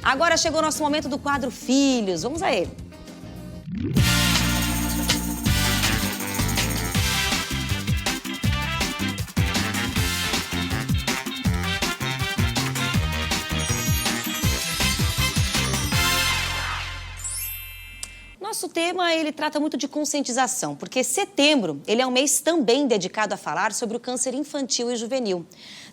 Agora chegou o nosso momento do quadro Filhos. Vamos a ele. Nosso tema, ele trata muito de conscientização, porque setembro, ele é um mês também dedicado a falar sobre o câncer infantil e juvenil.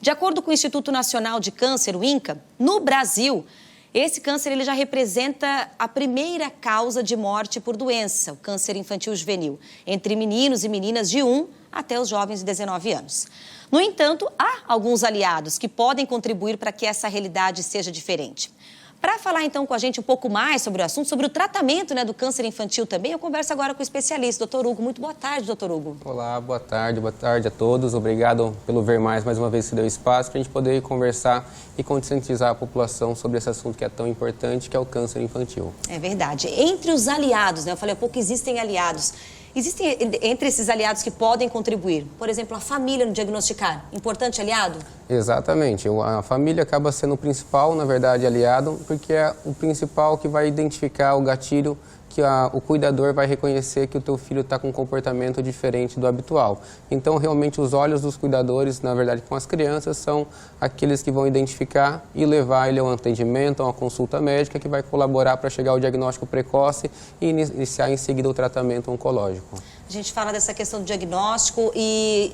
De acordo com o Instituto Nacional de Câncer, o INCA, no Brasil, esse câncer ele já representa a primeira causa de morte por doença, o câncer infantil e juvenil, entre meninos e meninas de 1 até os jovens de 19 anos. No entanto, há alguns aliados que podem contribuir para que essa realidade seja diferente. Para falar, então, com a gente um pouco mais sobre o assunto, sobre o tratamento, do câncer infantil também, eu converso agora com o especialista, doutor Hugo. Muito boa tarde, doutor Hugo. Olá, boa tarde a todos. Obrigado pelo Ver Mais uma vez que deu espaço para a gente poder conversar e conscientizar a população sobre esse assunto que é tão importante, que é o câncer infantil. É verdade. Entre os aliados, eu falei há pouco, existem aliados. Existem entre esses aliados que podem contribuir, por exemplo, a família no diagnosticar, importante aliado? Exatamente, a família acaba sendo o principal, na verdade, aliado, porque é o principal que vai identificar o gatilho que o cuidador vai reconhecer que o teu filho está com um comportamento diferente do habitual. Então, realmente, os olhos dos cuidadores, na verdade, com as crianças, são aqueles que vão identificar e levar ele a um atendimento, a uma consulta médica, que vai colaborar para chegar ao diagnóstico precoce e iniciar em seguida o tratamento oncológico. A gente fala dessa questão do diagnóstico e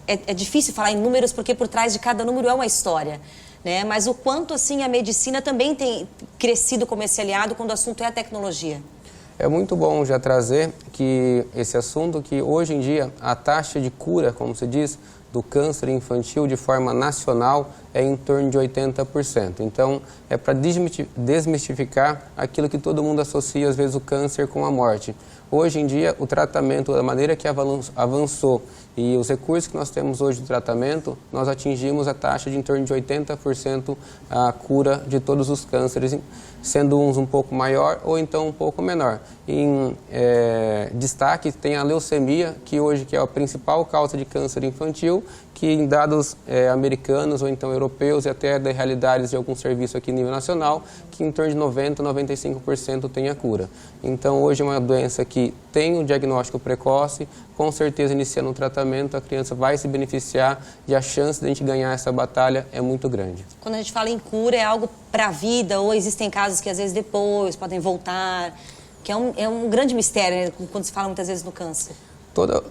é difícil falar em números, porque por trás de cada número é uma história. Mas o quanto, assim, a medicina também tem crescido como esse aliado quando o assunto é a tecnologia. É muito bom já trazer que esse assunto, que hoje em dia a taxa de cura, como se diz, do câncer infantil de forma nacional é em torno de 80%. Então, é para desmistificar aquilo que todo mundo associa, às vezes, o câncer com a morte. Hoje em dia, o tratamento, da maneira que avançou e os recursos que nós temos hoje de tratamento, nós atingimos a taxa de em torno de 80% a cura de todos os cânceres, sendo uns um pouco maior ou então um pouco menor. Em destaque tem a leucemia, que hoje que é a principal causa de câncer infantil, que em dados americanos ou então europeus e até da realidades de algum serviço aqui a nível nacional, que em torno de 90% a 95% tem a cura. Então hoje é uma doença que tem o diagnóstico precoce, com certeza iniciando o tratamento, a criança vai se beneficiar e a chance de a gente ganhar essa batalha é muito grande. Quando a gente fala em cura, é algo para a vida ou existem casos que às vezes depois podem voltar, que é um grande mistério, quando se fala muitas vezes no câncer.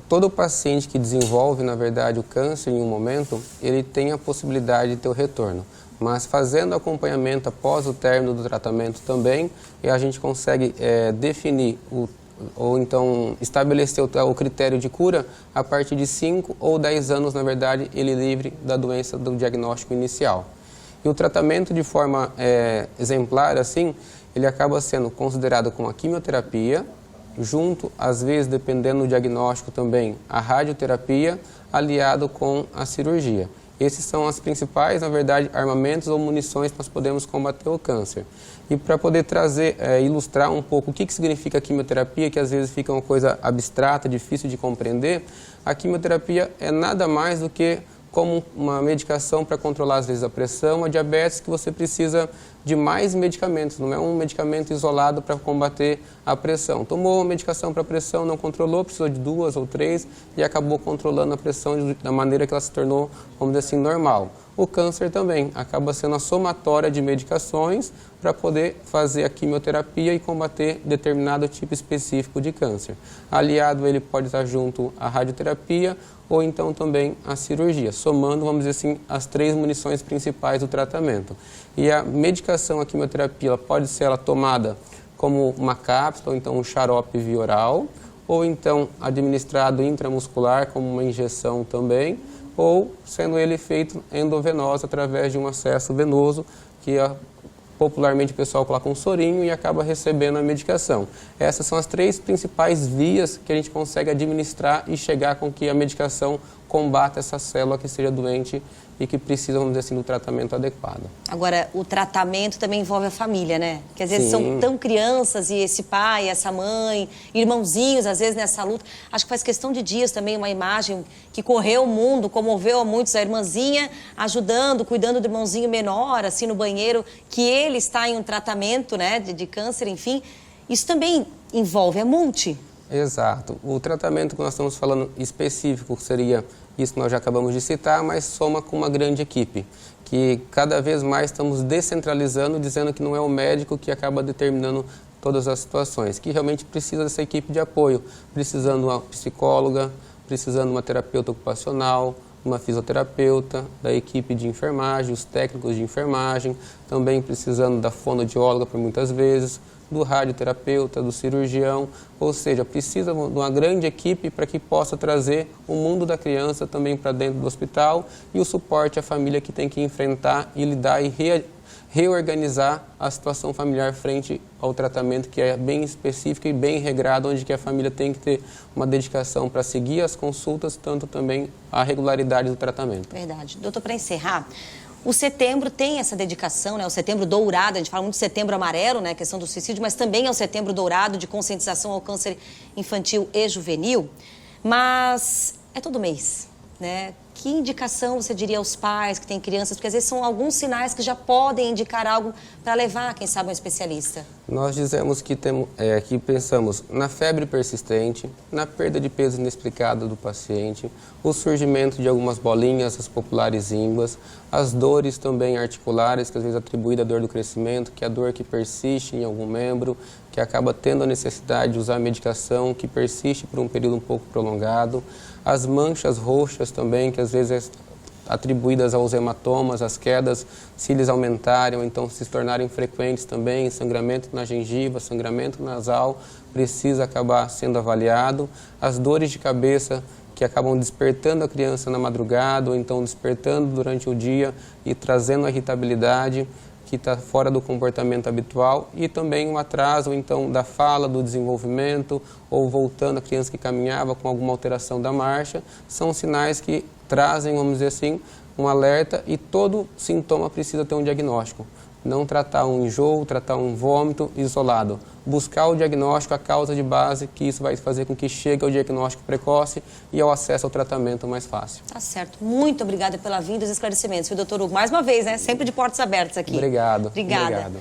Todo paciente que desenvolve, na verdade, o câncer em um momento, ele tem a possibilidade de ter o retorno. Mas fazendo acompanhamento após o término do tratamento também, a gente consegue definir ou então estabelecer o critério de cura a partir de 5 ou 10 anos, na verdade, ele livre da doença do diagnóstico inicial. E o tratamento de forma exemplar, assim, ele acaba sendo considerado com a quimioterapia, junto, às vezes, dependendo do diagnóstico também, a radioterapia, aliado com a cirurgia. Esses são as principais, na verdade, armamentos ou munições que nós podemos combater o câncer. E para poder trazer, ilustrar um pouco o que significa a quimioterapia, que às vezes fica uma coisa abstrata, difícil de compreender, a quimioterapia é nada mais do que como uma medicação para controlar, às vezes, a pressão, a diabetes, que você precisa de mais medicamentos, não é um medicamento isolado para combater a pressão. Tomou uma medicação para pressão, não controlou, precisou de 2 ou 3 e acabou controlando a pressão da maneira que ela se tornou, vamos dizer assim, normal. O câncer também acaba sendo a somatória de medicações para poder fazer a quimioterapia e combater determinado tipo específico de câncer. Aliado, ele pode estar junto à radioterapia ou então também à cirurgia, somando, vamos dizer assim, as 3 munições principais do tratamento. E a medicação, a quimioterapia, ela pode ser tomada como uma cápsula, ou então um xarope via oral, ou então administrado intramuscular, como uma injeção também, ou sendo ele feito endovenoso através de um acesso venoso, que popularmente o pessoal coloca um sorinho e acaba recebendo a medicação. Essas são as 3 principais vias que a gente consegue administrar e chegar com que a medicação combata essa célula que seja doente e que precisam, vamos dizer assim, do tratamento adequado. Agora, o tratamento também envolve a família, né? Porque às vezes Sim. são tão crianças e esse pai, essa mãe, irmãozinhos, às vezes nessa luta. Acho que faz questão de dias também uma imagem que correu o mundo, comoveu a muitos, a irmãzinha ajudando, cuidando do irmãozinho menor, assim, no banheiro, que ele está em um tratamento, né, de câncer, enfim. Isso também envolve a multi. Exato. O tratamento que nós estamos falando específico seria isso que nós já acabamos de citar, mas soma com uma grande equipe, que cada vez mais estamos descentralizando, dizendo que não é o médico que acaba determinando todas as situações, que realmente precisa dessa equipe de apoio, precisando de uma psicóloga, precisando de uma terapeuta ocupacional, uma fisioterapeuta, da equipe de enfermagem, os técnicos de enfermagem, também precisando da fonoaudióloga por muitas vezes, do radioterapeuta, do cirurgião, ou seja, precisa de uma grande equipe para que possa trazer o mundo da criança também para dentro do hospital e o suporte à família que tem que enfrentar e lidar e reorganizar a situação familiar frente ao tratamento que é bem específico e bem regrado, onde que a família tem que ter uma dedicação para seguir as consultas, tanto também a regularidade do tratamento. Verdade. Doutor, para encerrar, o setembro tem essa dedicação, né? O setembro dourado, a gente fala muito de setembro amarelo, né? A questão do suicídio, mas também é o setembro dourado de conscientização ao câncer infantil e juvenil. Mas é todo mês, né? Que indicação você diria aos pais que têm crianças? Porque às vezes são alguns sinais que já podem indicar algo para levar, quem sabe, um especialista. Nós dizemos que pensamos na febre persistente, na perda de peso inexplicada do paciente, o surgimento de algumas bolinhas, as populares ínguas, as dores também articulares, que às vezes atribuída à dor do crescimento, que é a dor que persiste em algum membro, que acaba tendo a necessidade de usar medicação, que persiste por um período um pouco prolongado, as manchas roxas também, que às vezes atribuídas aos hematomas, às quedas, se eles aumentarem ou então se tornarem frequentes também, sangramento na gengiva, sangramento nasal, precisa acabar sendo avaliado. As dores de cabeça que acabam despertando a criança na madrugada ou então despertando durante o dia e trazendo a irritabilidade que está fora do comportamento habitual e também um atraso então da fala, do desenvolvimento ou voltando a criança que caminhava com alguma alteração da marcha, são sinais que trazem, vamos dizer assim, um alerta e todo sintoma precisa ter um diagnóstico. Não tratar um enjoo, tratar um vômito isolado. Buscar o diagnóstico, a causa de base, que isso vai fazer com que chegue ao diagnóstico precoce e ao acesso ao tratamento mais fácil. Tá certo. Muito obrigada pela vinda e os esclarecimentos. Viu, doutor Hugo? Mais uma vez, né? Sempre de portas abertas aqui. Obrigado. Obrigada. Obrigado.